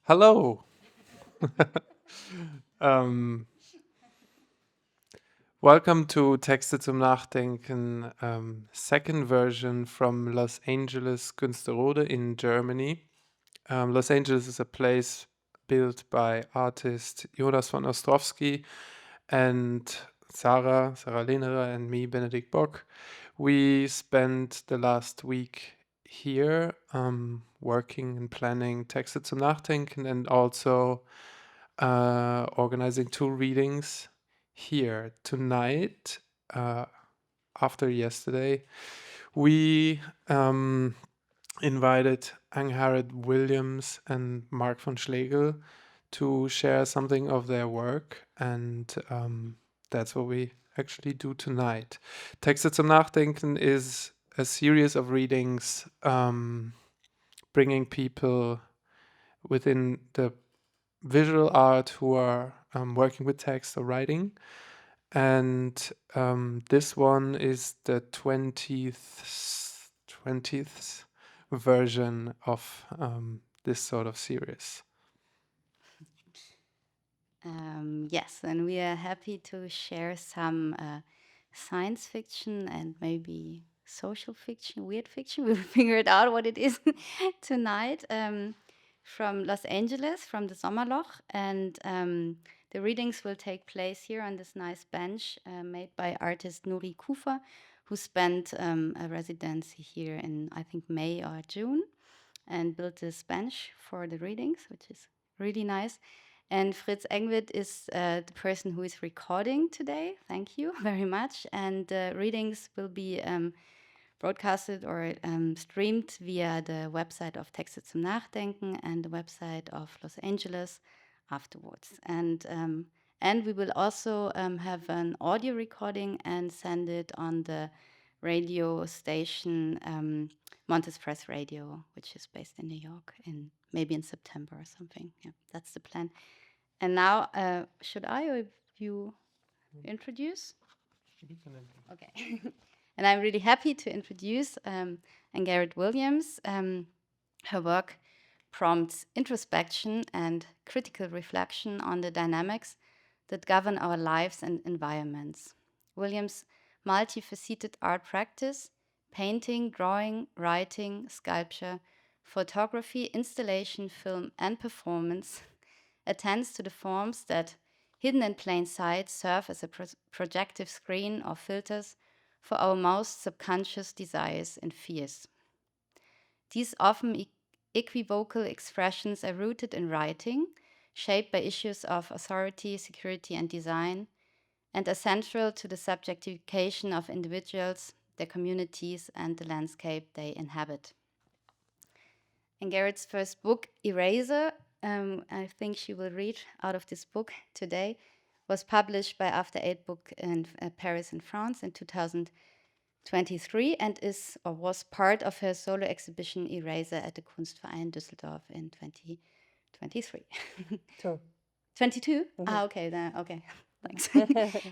Hello. um, Welcome to Texte zum Nachdenken, second version from Los Angeles, Günsterode in Germany. Los Angeles is a place built by artist Jonas von Ostrowski and Sarah Lehnerer and me, Benedikt Bock. We spent the last week here working and planning Texte zum Nachdenken and also organizing two readings here. Tonight, after yesterday, we invited Angharad Williams and Mark von Schlegel to share something of their work, and that's what we actually do tonight. Texte zum Nachdenken is a series of readings bringing people within the visual art who are working with text or writing. And this one is the 20th version of this sort of series. Yes, and we are happy to share some science fiction and maybe social fiction, weird fiction. We'll figure it out what it is tonight from Los Angeles, from the Sommerloch. And the readings will take place here on this nice bench made by artist Nuri Kufa, who spent a residency here in, I think, May or June and built this bench for the readings, which is really nice. And Fritz Engwitt is the person who is recording today. Thank you very much. And the readings will be broadcasted or streamed via the website of Texte zum Nachdenken and the website of Los Angeles afterwards. And we will also have an audio recording and send it on the radio station Montes Press Radio, which is based in New York, maybe in September or something. Yeah, that's the plan. And now, should I or you introduce? Okay. And I'm really happy to introduce Angharad Williams. Her work prompts introspection and critical reflection on the dynamics that govern our lives and environments. Williams' multifaceted art practice, painting, drawing, writing, sculpture, photography, installation, film, and performance, attends to the forms that, hidden in plain sight, serve as a projective screen or filters for our most subconscious desires and fears. These often equivocal expressions are rooted in writing, shaped by issues of authority, security, and design, and are central to the subjectification of individuals, their communities, and the landscape they inhabit. Angharad's first book, Eraser, I think she will read out of this book today, was published by After Eight Book in Paris in France in 2023 and is or was part of her solo exhibition Eraser at the Kunstverein Düsseldorf in 2023. 22? Ah, okay, then okay. Thanks.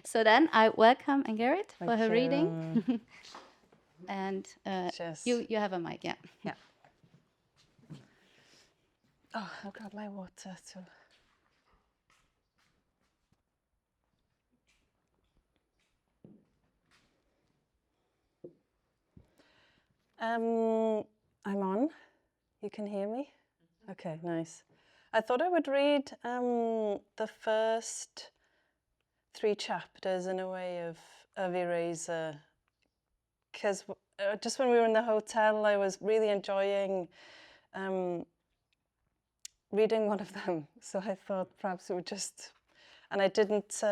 So then I welcome Angharad for her reading. And you have a mic, yeah. Yeah. Oh, I've got my water too. I'm on. You can hear me? Okay, nice. I thought I would read the first 3 chapters in a way of Eraser, because just when we were in the hotel, I was really enjoying reading one of them. So I thought perhaps it would just, and I didn't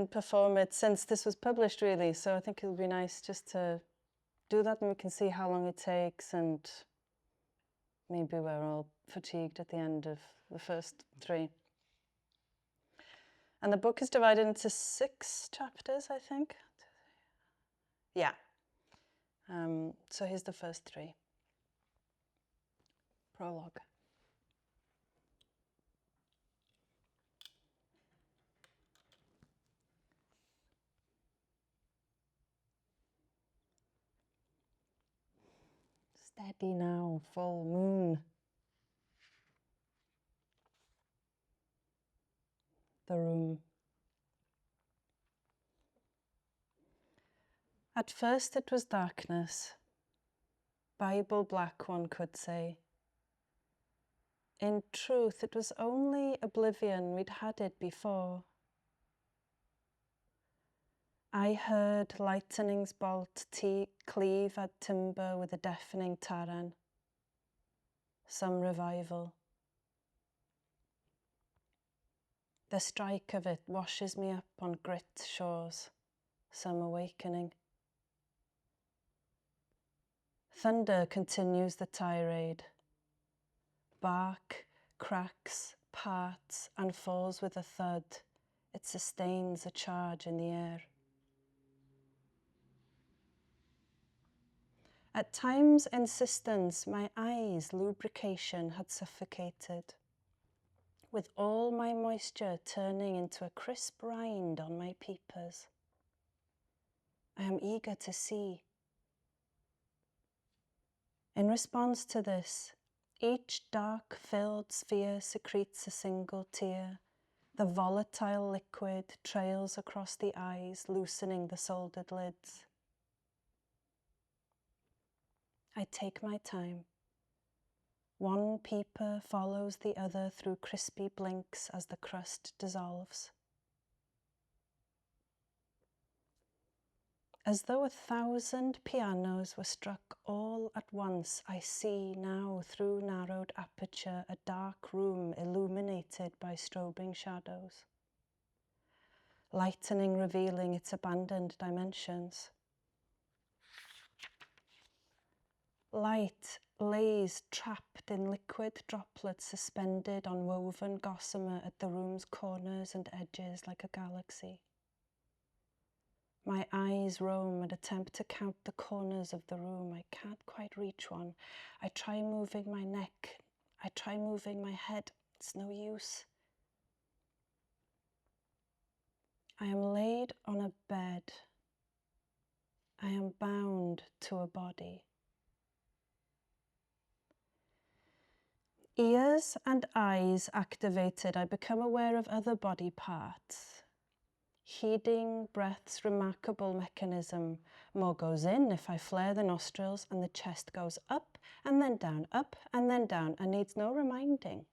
perform it since this was published, really. So I think it would be nice just to do that, and we can see how long it takes, and maybe we're all fatigued at the end of the first 3. And the book is divided into 6 chapters, I think. Yeah. So here's the first 3. Prologue. Steady now, full moon. the room. At first it was darkness, Bible black, one could say. In truth, it was only oblivion, we'd had it before. I heard lightning's bolt cleave at timber with a deafening taran. Some revival. The strike of it washes me up on grit shores, some awakening. Thunder continues the tirade. Bark cracks, parts, and falls with a thud. It sustains a charge in the air. At times, insistence, my eyes' lubrication had suffocated, with all my moisture turning into a crisp rind on my peepers. I am eager to see. In response to this, each dark-filled sphere secretes a single tear. The volatile liquid trails across the eyes, loosening the soldered lids. I take my time. One peeper follows the other through crispy blinks as the crust dissolves. As though 1,000 pianos were struck all at once, I see now through narrowed aperture a dark room illuminated by strobing shadows. Lightning revealing its abandoned dimensions. Light lays trapped in liquid droplets suspended on woven gossamer at the room's corners and edges like a galaxy. My eyes roam and attempt to count the corners of the room. I can't quite reach one. I try moving my neck. I try moving my head. It's no use. I am laid on a bed. I am bound to a body. Ears and eyes activated, I become aware of other body parts. Heeding breath's remarkable mechanism. More goes in if I flare the nostrils, and the chest goes up and then down, and needs no reminding.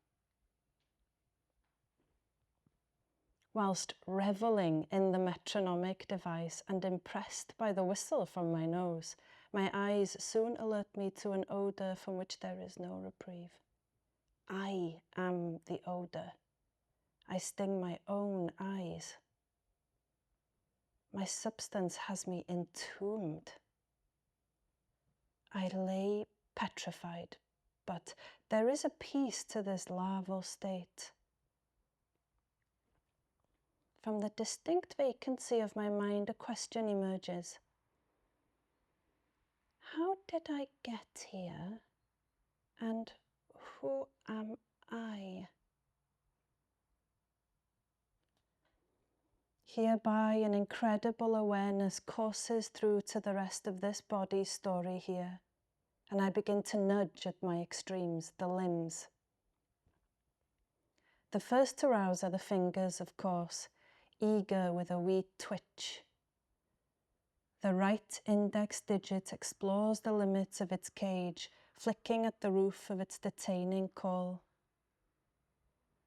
Whilst revelling in the metronomic device and impressed by the whistle from my nose, my eyes soon alert me to an odour from which there is no reprieve. I am the odour. I sting my own eyes. My substance has me entombed. I lay petrified, but there is a peace to this larval state. From the distinct vacancy of my mind, a question emerges. How did I get here? And who am I? Hereby an incredible awareness courses through to the rest of this body's story here, and I begin to nudge at my extremes, the limbs. The first to rouse are the fingers, of course, eager with a wee twitch. The right index digit explores the limits of its cage, flicking at the roof of its detaining call.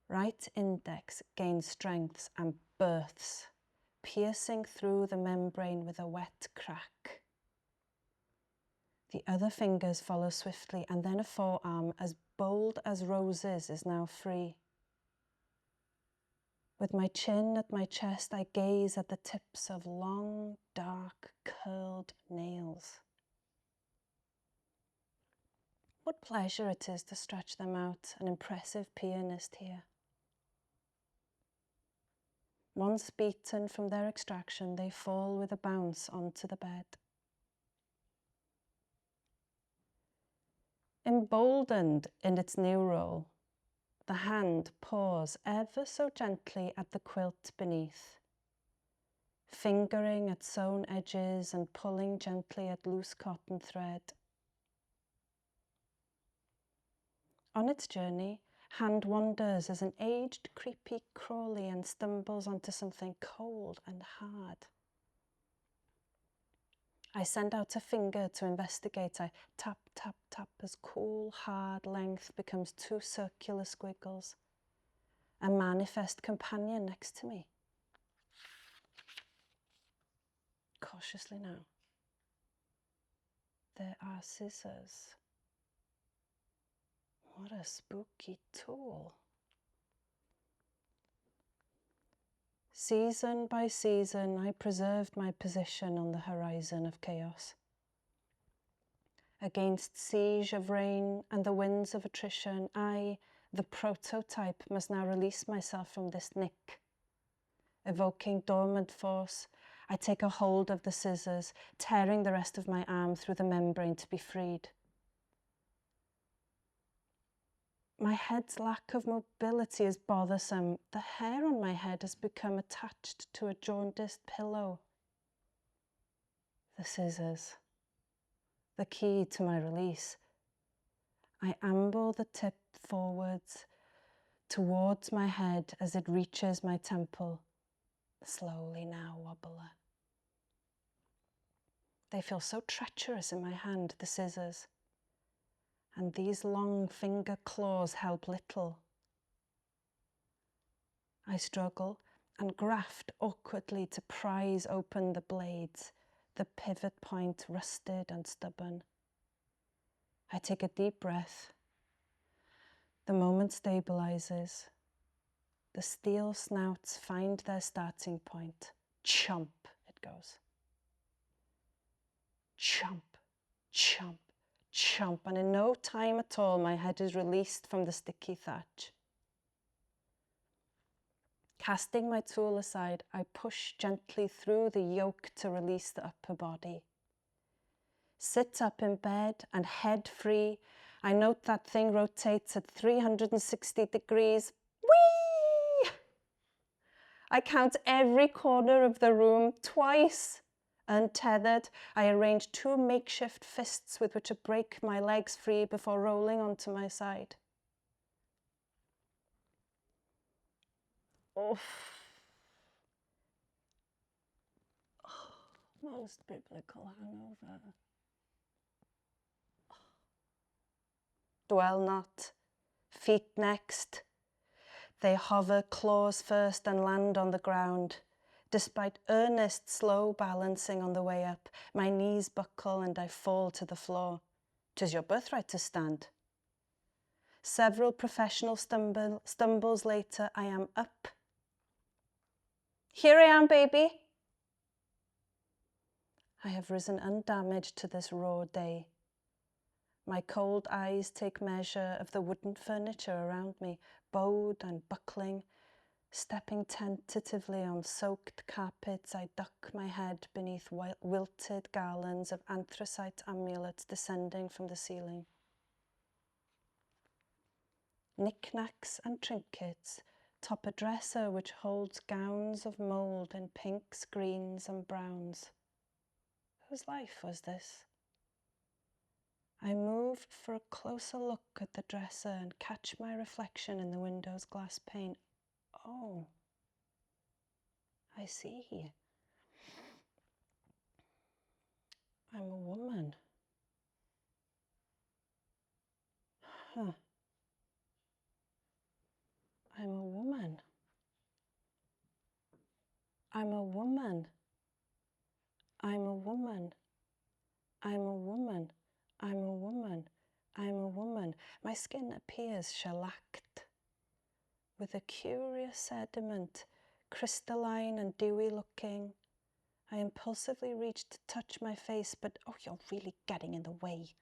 Right index gains strength and births, piercing through the membrane with a wet crack. The other fingers follow swiftly, and then a forearm as bold as roses is now free. With my chin at my chest, I gaze at the tips of long, dark, curled nails. What pleasure it is to stretch them out, an impressive pianist here. Once beaten from their extraction, they fall with a bounce onto the bed. Emboldened in its new role, the hand paws ever so gently at the quilt beneath, fingering at sewn edges and pulling gently at loose cotton thread. On its journey, Hand wanders as an aged, creepy crawly and stumbles onto something cold and hard. I send out a finger to investigate. I tap, tap, tap as cool, hard length becomes two circular squiggles. A manifest companion next to me. Cautiously now. There are scissors. What a spooky tool. Season by season, I preserved my position on the horizon of chaos. Against siege of rain and the winds of attrition, I, the prototype, must now release myself from this nick. Evoking dormant force, I take a hold of the scissors, tearing the rest of my arm through the membrane to be freed. My head's lack of mobility is bothersome. The hair on my head has become attached to a jaundiced pillow. The scissors. The key to my release. I amble the tip forwards, towards my head as it reaches my temple. Slowly now, wobbler. They feel so treacherous in my hand, the scissors. And these long finger claws help little. I struggle and graft awkwardly to prise open the blades, the pivot point rusted and stubborn. I take a deep breath. The moment stabilizes. The steel snouts find their starting point. Chomp, it goes. Chomp, chomp, chomp, and in no time at all, my head is released from the sticky thatch. Casting my tool aside, I push gently through the yoke to release the upper body. Sit up in bed and head free. I note that thing rotates at 360 degrees. Whee! I count every corner of the room twice. Untethered, I arrange two makeshift fists with which to break my legs free before rolling onto my side. Oh, most biblical hangover. Dwell not, feet next. They hover claws first and land on the ground. Despite earnest, slow balancing on the way up, my knees buckle and I fall to the floor. 'Tis your birthright to stand. Several professional stumbles later, I am up. Here I am, baby. I have risen undamaged to this raw day. My cold eyes take measure of the wooden furniture around me, bowed and buckling. Stepping tentatively on soaked carpets, I duck my head beneath wilted garlands of anthracite amulets descending from the ceiling. Knickknacks and trinkets top a dresser which holds gowns of mould in pinks, greens and browns. Whose life was this? I move for a closer look at the dresser and catch my reflection in the window's glass pane. Oh, I see. I'm a woman. Huh. I'm a woman. I'm a woman. I'm a woman. I'm a woman. I'm a woman. I'm a woman. My skin appears shellacked, with a curious sediment, crystalline and dewy looking. I impulsively reach to touch my face, but oh, you're really getting in the way.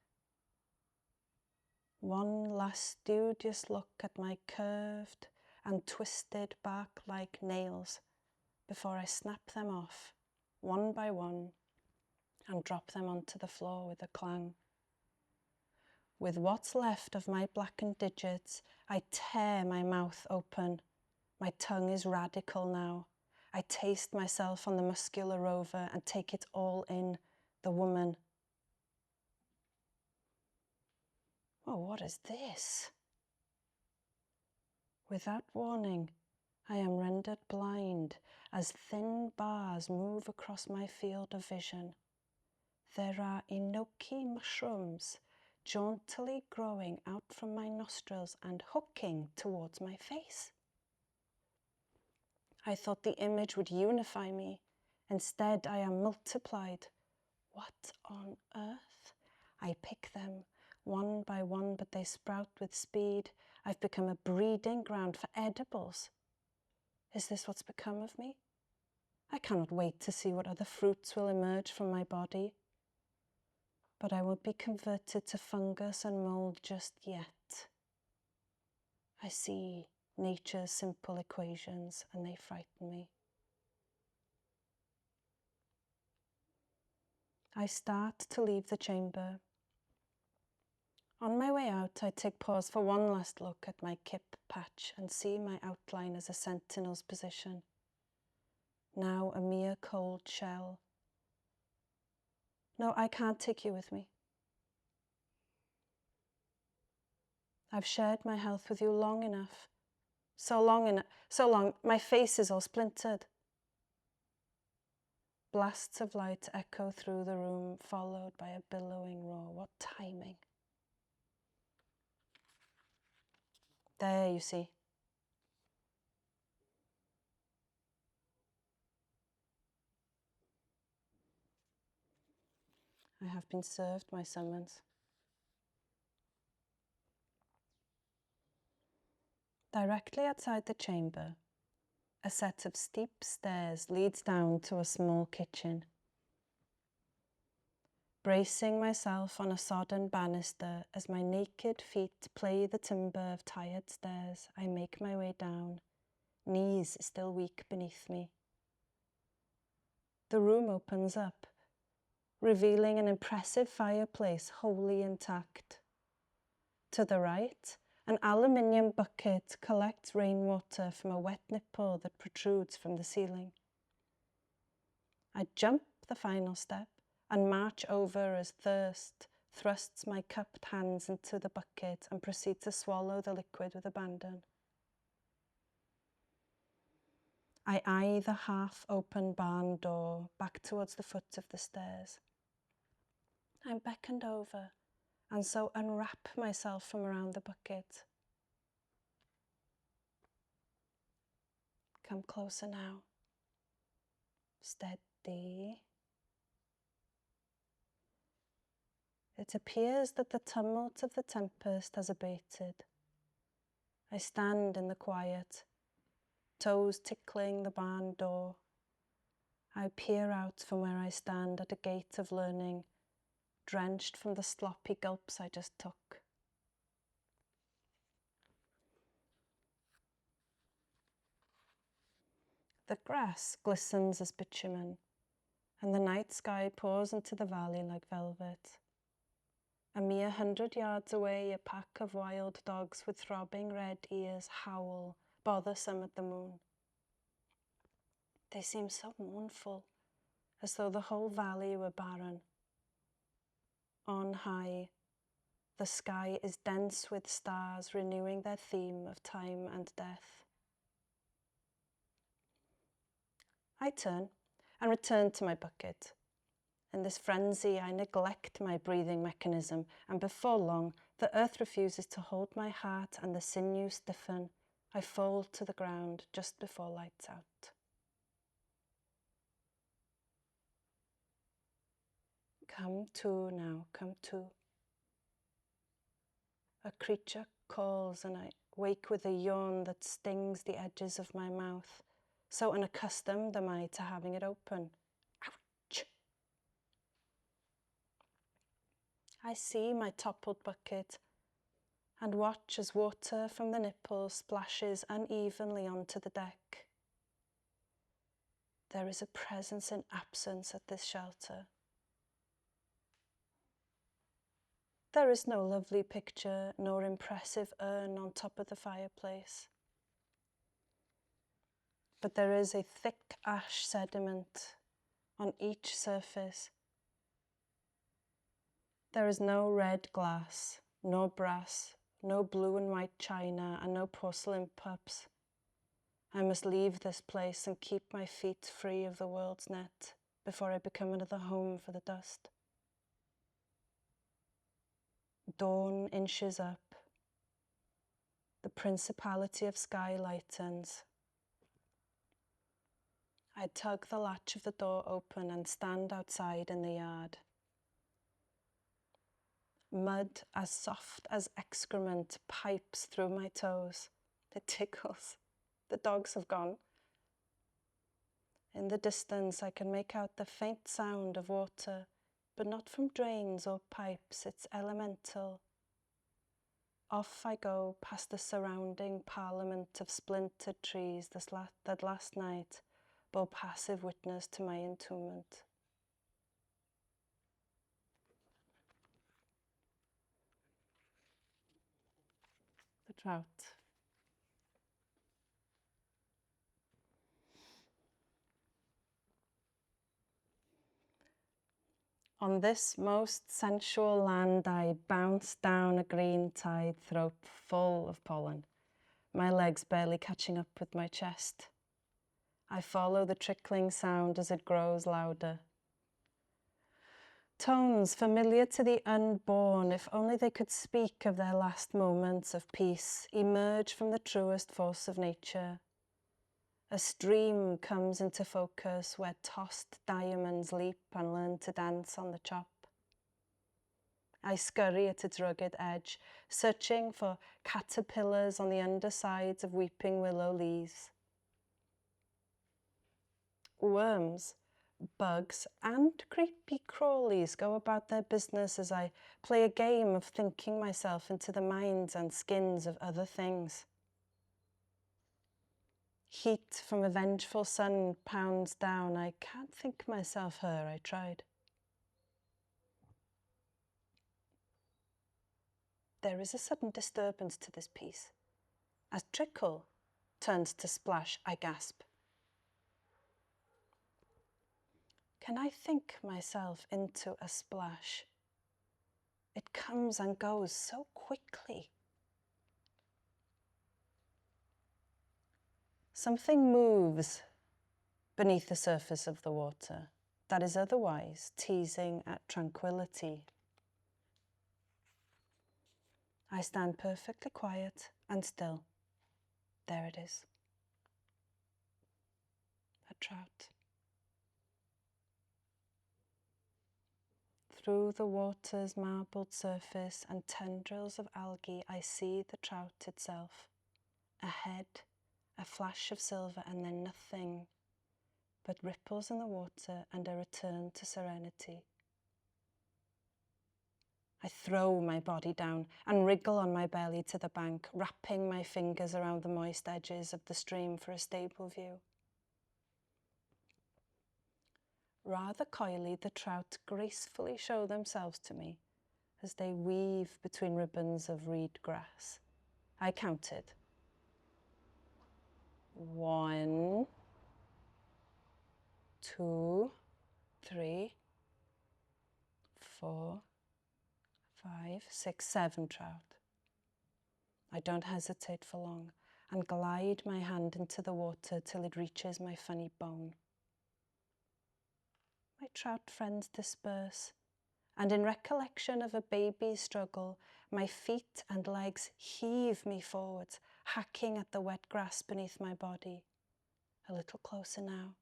One last studious look at my curved and twisted bark-like nails before I snap them off, one by one, and drop them onto the floor with a clang. With what's left of my blackened digits, I tear my mouth open. My tongue is radical now. I taste myself on the muscular rover and take it all in, the woman. Oh, what is this? Without warning, I am rendered blind as thin bars move across my field of vision. There are enoki mushrooms jauntily growing out from my nostrils and hooking towards my face. I thought the image would unify me. Instead, I am multiplied. What on earth? I pick them one by one, but they sprout with speed. I've become a breeding ground for edibles. Is this what's become of me? I cannot wait to see what other fruits will emerge from my body. But I won't be converted to fungus and mold just yet. I see nature's simple equations and they frighten me. I start to leave the chamber. On my way out, I take pause for one last look at my kip patch and see my outline as a sentinel's position. Now a mere cold shell. No, I can't take you with me. I've shared my health with you long enough. So long, my face is all splintered. Blasts of light echo through the room, followed by a billowing roar. What timing. There, you see. I have been served my summons. Directly outside the chamber, a set of steep stairs leads down to a small kitchen. Bracing myself on a sodden banister as my naked feet play the timber of tired stairs, I make my way down, knees still weak beneath me. The room opens up, revealing an impressive fireplace wholly intact. To the right, an aluminium bucket collects rainwater from a wet nipple that protrudes from the ceiling. I jump the final step and march over as thirst thrusts my cupped hands into the bucket and proceed to swallow the liquid with abandon. I eye the half-open barn door back towards the foot of the stairs. I'm beckoned over and so unwrap myself from around the bucket. Come closer now. Steady. It appears that the tumult of the tempest has abated. I stand in the quiet, toes tickling the barn door. I peer out from where I stand at a gate of learning, drenched from the sloppy gulps I just took. The grass glistens as bitumen, and the night sky pours into the valley like velvet. A mere 100 yards away, a pack of wild dogs with throbbing red ears howl, bothersome at the moon. They seem so mournful, as though the whole valley were barren. On high, the sky is dense with stars renewing their theme of time and death. I turn and return to my bucket. In this frenzy, I neglect my breathing mechanism, and before long, the earth refuses to hold my heart and the sinews stiffen. I fall to the ground just before lights out. Come to now, come to. A creature calls and I wake with a yawn that stings the edges of my mouth. So unaccustomed am I to having it open. Ouch! I see my toppled bucket and watch as water from the nipple splashes unevenly onto the deck. There is a presence in absence at this shelter. There is no lovely picture nor impressive urn on top of the fireplace. But there is a thick ash sediment on each surface. There is no red glass, nor brass, no blue and white china and no porcelain pups. I must leave this place and keep my feet free of the world's net before I become another home for the dust. Dawn inches up. The principality of sky lightens. I tug the latch of the door open and stand outside in the yard. Mud as soft as excrement pipes through my toes. It tickles. The dogs have gone. In the distance, I can make out the faint sound of water, but not from drains or pipes. It's elemental. Off I go past the surrounding parliament of splintered trees that last night bore passive witness to my entombment. The trout. On this most sensual land, I bounce down a green tide, throat full of pollen, my legs barely catching up with my chest. I follow the trickling sound as it grows louder. Tones familiar to the unborn, if only they could speak of their last moments of peace, emerge from the truest force of nature. A stream comes into focus where tossed diamonds leap and learn to dance on the chop. I scurry at its rugged edge, searching for caterpillars on the undersides of weeping willow leaves. Worms, bugs, and creepy crawlies go about their business as I play a game of thinking myself into the minds and skins of other things. Heat from a vengeful sun pounds down. I can't think myself her, I tried. There is a sudden disturbance to this piece. As trickle turns to splash, I gasp. Can I think myself into a splash? It comes and goes so quickly. Something moves beneath the surface of the water that is otherwise teasing at tranquility. I stand perfectly quiet and still. There it is. A trout. Through the water's marbled surface and tendrils of algae, I see the trout itself. A head, a flash of silver, and then nothing but ripples in the water and a return to serenity. I throw my body down and wriggle on my belly to the bank, wrapping my fingers around the moist edges of the stream for a stable view. Rather coyly, the trout gracefully show themselves to me as they weave between ribbons of reed grass. I counted. 1, 2, 3, 4, 5, 6, 7 trout. I don't hesitate for long and glide my hand into the water till it reaches my funny bone. My trout friends disperse, and in recollection of a baby's struggle, my feet and legs heave me forwards, hacking at the wet grass beneath my body. A little closer now.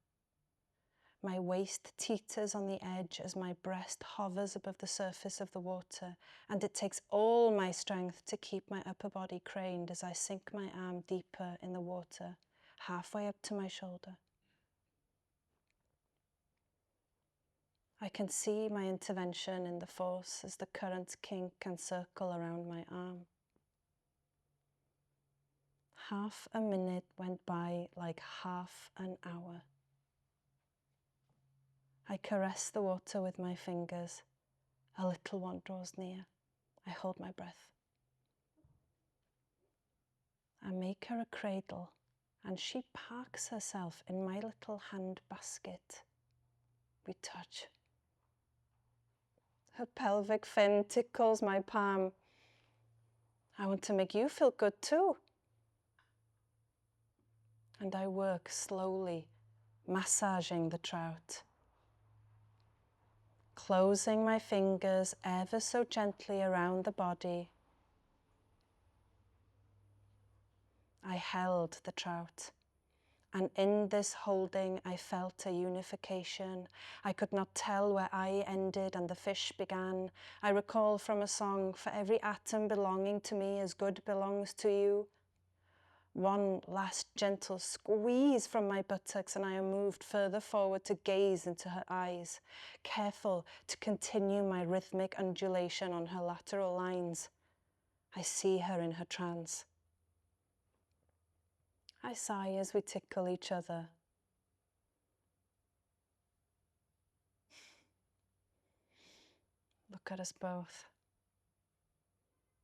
My waist teeters on the edge as my breast hovers above the surface of the water, and it takes all my strength to keep my upper body craned as I sink my arm deeper in the water, halfway up to my shoulder. I can see my intervention in the force as the currents kink and circle around my arm. Half a minute went by like half an hour. I caress the water with my fingers. A little one draws near. I hold my breath. I make her a cradle, and she parks herself in my little hand basket. We touch. Her pelvic fin tickles my palm. I want to make you feel good too. And I work slowly, massaging the trout, closing my fingers ever so gently around the body. I held the trout, and in this holding I felt a unification. I could not tell where I ended and the fish began. I recall from a song, for every atom belonging to me as good belongs to you. One last gentle squeeze from my buttocks and I am moved further forward to gaze into her eyes, careful to continue my rhythmic undulation on her lateral lines. I see her in her trance. I sigh as we tickle each other. Look at us both.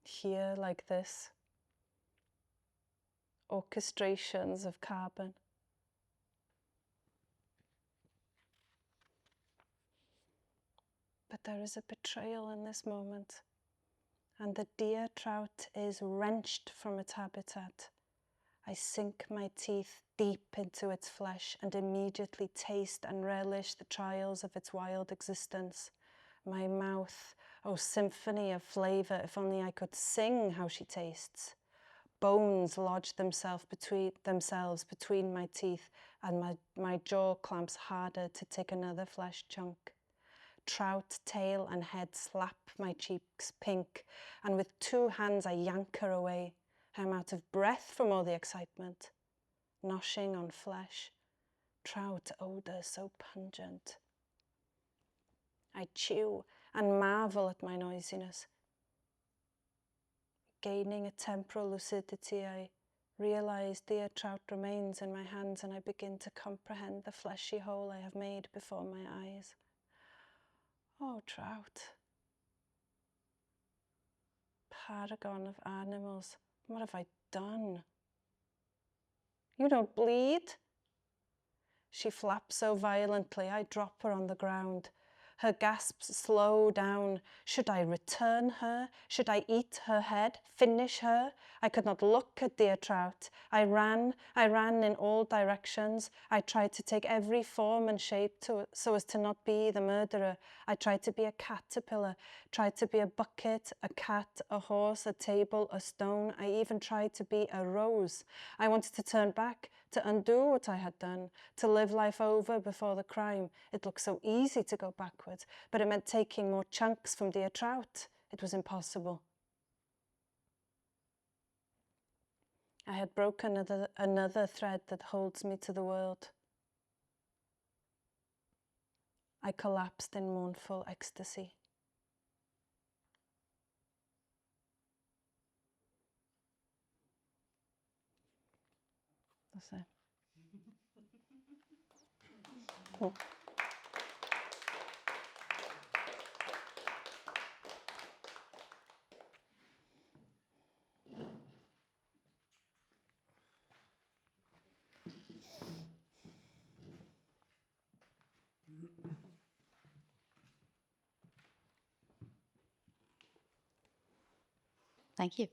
Here like this. Orchestrations of carbon. But there is a betrayal in this moment, and the deer trout is wrenched from its habitat. I sink my teeth deep into its flesh and immediately taste and relish the trials of its wild existence. My mouth, oh symphony of flavour, if only I could sing how she tastes. Bones lodge themselves between my teeth and my jaw clamps harder to take another flesh chunk. Trout tail and head slap my cheeks pink, and with 2 hands I yank her away. I'm out of breath from all the excitement. Noshing on flesh, trout odour so pungent. I chew and marvel at my noisiness. Gaining a temporal lucidity, I realize deer trout remains in my hands and I begin to comprehend the fleshy hole I have made before my eyes. Oh, trout. Paragon of animals, what have I done? You don't bleed. She flaps so violently, I drop her on the ground. Her gasps slow down. Should I return her? Should I eat her head? Finish her? I could not look at deer trout. I ran in all directions. I tried to take every form and shape so as to not be the murderer. I tried to be a caterpillar, tried to be a bucket, a cat, a horse, a table, a stone. I even tried to be a rose. I wanted to turn back, to undo what I had done, to live life over before the crime. It looked so easy to go backwards, but it meant taking more chunks from deer trout. It was impossible. I had broken another thread that holds me to the world. I collapsed in mournful ecstasy. That's it. Oh. Thank you.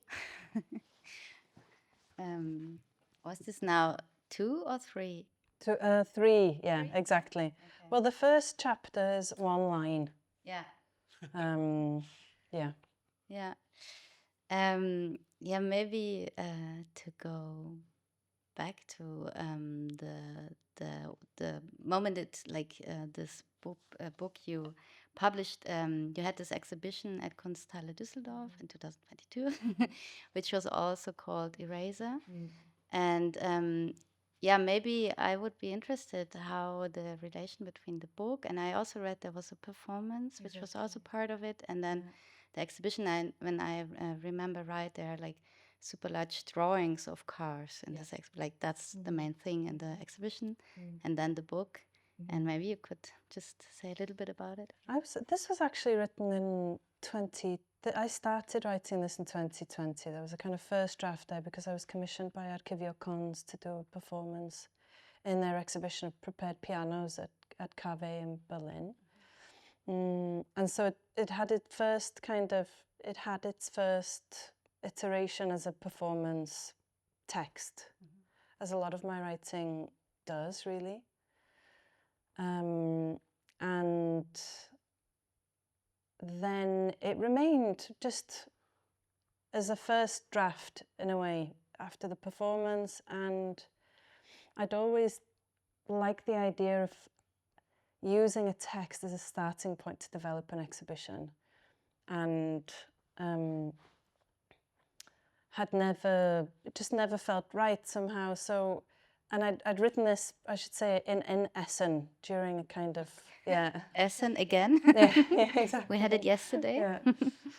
Was this now 2 or 3? 3, yeah, 3? exactly. Okay. Well, the first chapter is 1 line. Yeah. Yeah. Yeah. Yeah, maybe to go back to the moment it's like this book you published. You had this exhibition at Kunsthalle Düsseldorf in 2022, which was also called Eraser. And yeah, maybe I would be interested how the relation between the book, and I also read there was a performance which was also part of it, and then the exhibition. When I remember right, there are like super large drawings of cars in this like that's the main thing in the exhibition, and then the book. And maybe you could just say a little bit about it. This was actually written in I started writing this in 2020. There was a kind of first draft there because I was commissioned by Archivio to do a performance in their exhibition of prepared pianos at Carve in Berlin. And so it had its first iteration as a performance text, as a lot of my writing does, really. And then it remained just as a first draft, in a way, after the performance. And I'd always liked the idea of using a text as a starting point to develop an exhibition, and had never felt right somehow. So, and I'd written this, I should say, in Essen during a kind of, yeah. Essen again. Yeah, exactly. We had it yesterday. Yeah.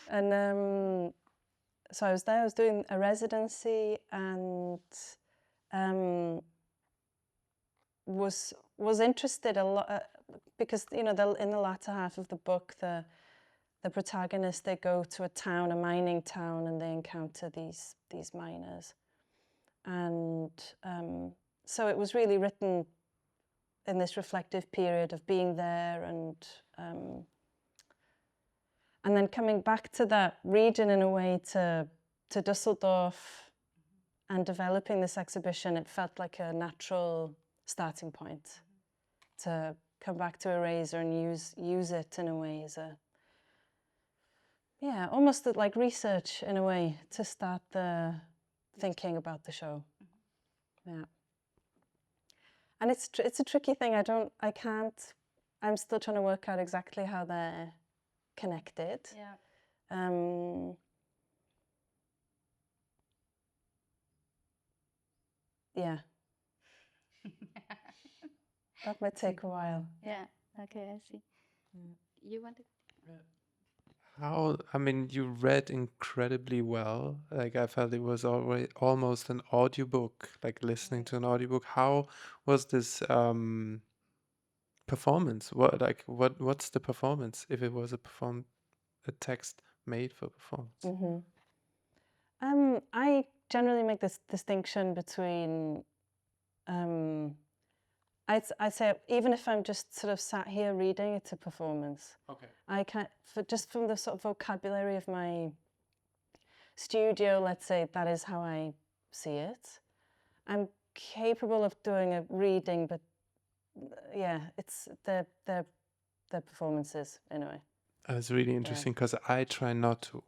And so I was there, I was doing a residency, and was interested a lot, because, you know, in the latter half of the book, the protagonists, they go to a town, a mining town, and they encounter these miners. And so it was really written in this reflective period of being there, and then coming back to that region in a way, to Dusseldorf, and developing this exhibition. It felt like a natural starting point to come back to Eraser and use it in a way as a, yeah, almost like research in a way, to start the thinking about the show. Yeah. And it's a tricky thing. I'm still trying to work out exactly how they're connected. Yeah. Yeah. That might take a while. Yeah. Okay, I see. You wanted? I mean, you read incredibly well. Like, I felt it was always almost an audiobook, like listening to an audiobook. How was this performance? What's the performance, if it was a text made for performance? I generally make this distinction between, I'd say, even if I'm just sort of sat here reading, it's a performance. Okay. I can't, just from the sort of vocabulary of my studio, let's say, that is how I see it. I'm capable of doing a reading, but yeah, it's the performances anyway. It's really interesting because I try not to.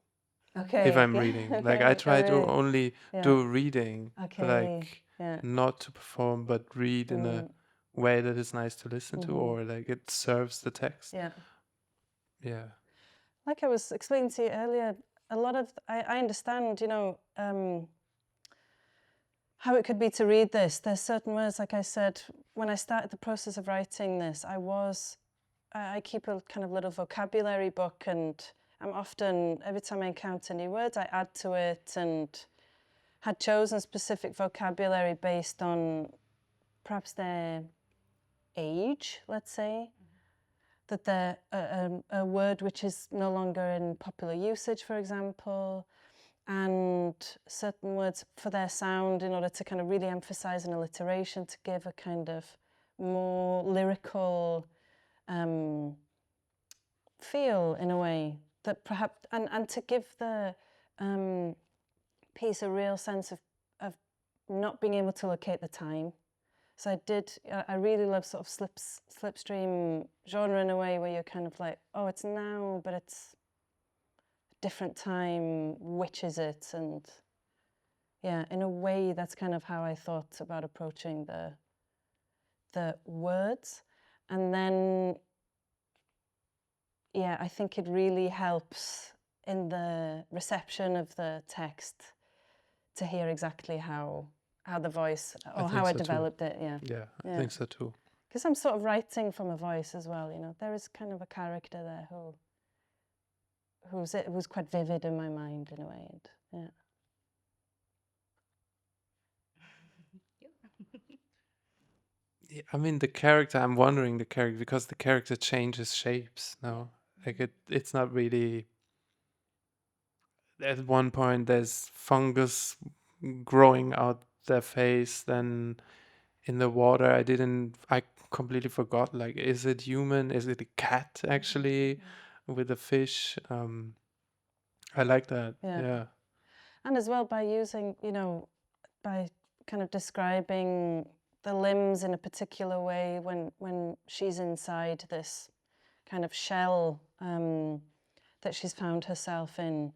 Okay. If I'm yeah, reading, okay, like I try to really? only Yeah. do reading, Okay. like Yeah. not to perform, but read in a way that is nice to listen to, or like it serves the text. Yeah. Yeah. Like I was explaining to you earlier, a lot of, I understand, you know, how it could be to read this. There's certain words, like I said, when I started the process of writing this, I keep a kind of little vocabulary book, and I'm often, every time I encounter new words, I add to it, and had chosen specific vocabulary based on perhaps their age, let's say, that they're a word which is no longer in popular usage, for example, and certain words for their sound, in order to kind of really emphasize an alliteration, to give a kind of more lyrical feel, in a way, that perhaps, and to give the piece a real sense of not being able to locate the time. So I really love sort of slipstream genre, in a way, where you're kind of like, oh, it's now, but it's a different time, which is it? And yeah, in a way, that's kind of how I thought about approaching the words. And then, yeah, I think it really helps in the reception of the text to hear exactly how the voice, or how I developed it. Yeah. Yeah, I think so too. Because I'm sort of writing from a voice as well, you know. There is kind of a character there who's quite vivid in my mind, in a way. And, yeah. I mean, the character, I'm wondering the character, because the character changes shapes now. Like it's not really, at one point there's fungus growing out their face, then in the water I completely forgot, like, is it human, is it a cat actually, with a fish? I like that. Yeah. And as well by using, by kind of describing the limbs in a particular way when she's inside this kind of shell that she's found herself in.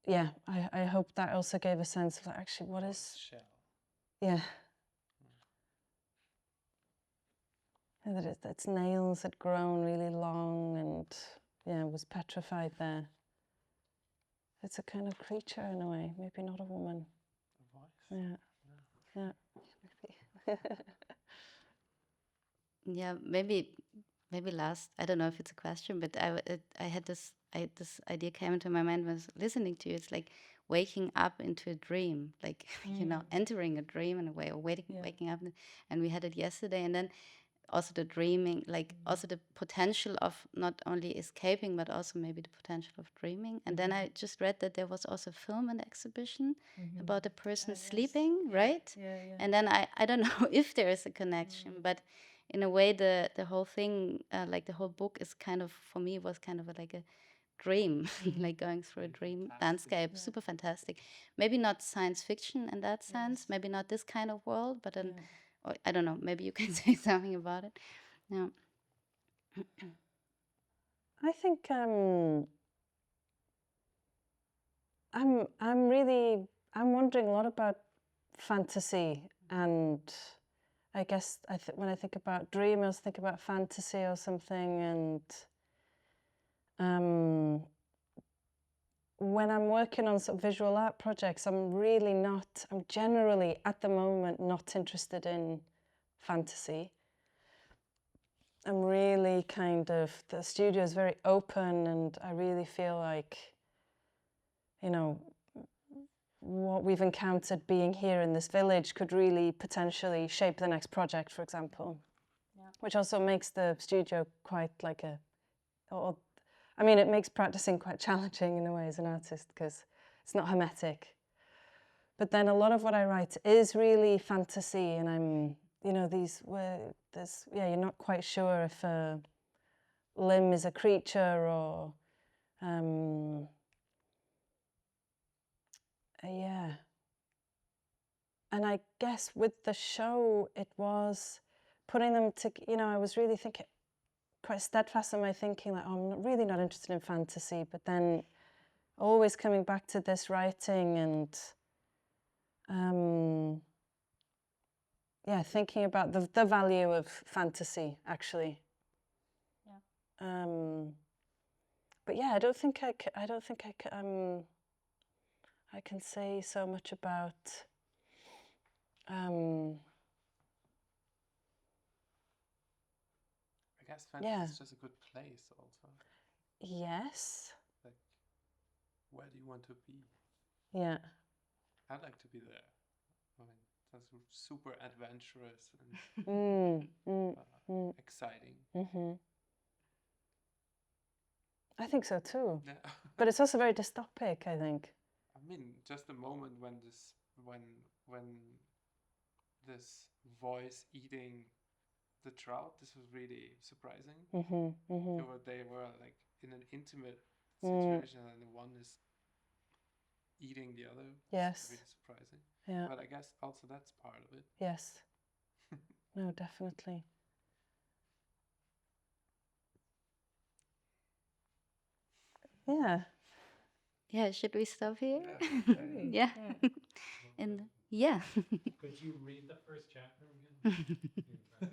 Yeah, I hope that also gave a sense of actually what is... Shell. Yeah. And that its nails had grown really long and, was petrified there. It's a kind of creature in a way, maybe not a woman. A voice. Yeah. Yeah, maybe last, I don't know if it's a question, but I had this idea came into my mind when I was listening to you. It's like waking up into a dream, like entering a dream in a way, or waking up. And we had it yesterday, and then also the dreaming, like also the potential of not only escaping, but also maybe the potential of dreaming. And then I just read that there was also a film and exhibition about a person sleeping, right? Yeah. And then I don't know if there is a connection, but in a way the whole thing, like the whole book is kind of, for me, was kind of like a dream, like going through a dream landscape. Super fantastic. Maybe not science fiction in that sense, maybe not this kind of world, but or, I don't know, maybe you can say something about it. Yeah. I think I'm wondering a lot about fantasy, and I guess when I think about dream, I also think about fantasy or something, and when I'm working on sort of visual art projects, I'm generally at the moment not interested in fantasy. I'm really the studio is very open, and I really feel like, what we've encountered being here in this village could really potentially shape the next project, for example. Which also makes the studio quite like it makes practicing quite challenging in a way as an artist, because it's not hermetic. But then a lot of what I write is really fantasy, and I'm, you're not quite sure if a limb is a creature or, And I guess with the show, it was putting them to, I was really thinking, quite steadfast in my thinking, like, I'm really not interested in fantasy, but then always coming back to this writing and, thinking about the value of fantasy, actually. But I don't think I can say so much about. I guess fantasy is just a good place also. Yes. Like, where do you want to be? Yeah. I'd like to be there. I mean, that's super adventurous and exciting. I think so too. Yeah. But it's also very dystopic, I think. I mean, just the moment when this voice eating the trout, this was really surprising. They were like in an intimate situation, and the one is eating the other. Yes. It's really surprising. Yeah. But I guess also that's part of it. Yes. No, definitely. Yeah. Yeah, should we stop here? Yeah. Yeah. Could you read the first chapter again?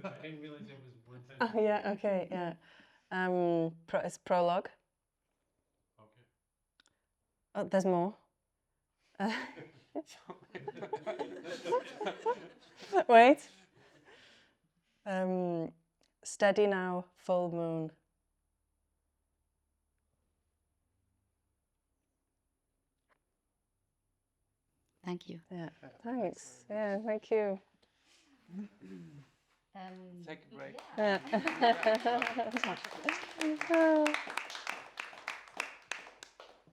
I didn't realize it was one sentence. Oh, yeah, okay, yeah. It's prologue. Okay. Oh, there's more. Wait. Steady now, full moon. Thank you. Yeah, thanks. Yeah, thank you. Take a break. Yeah.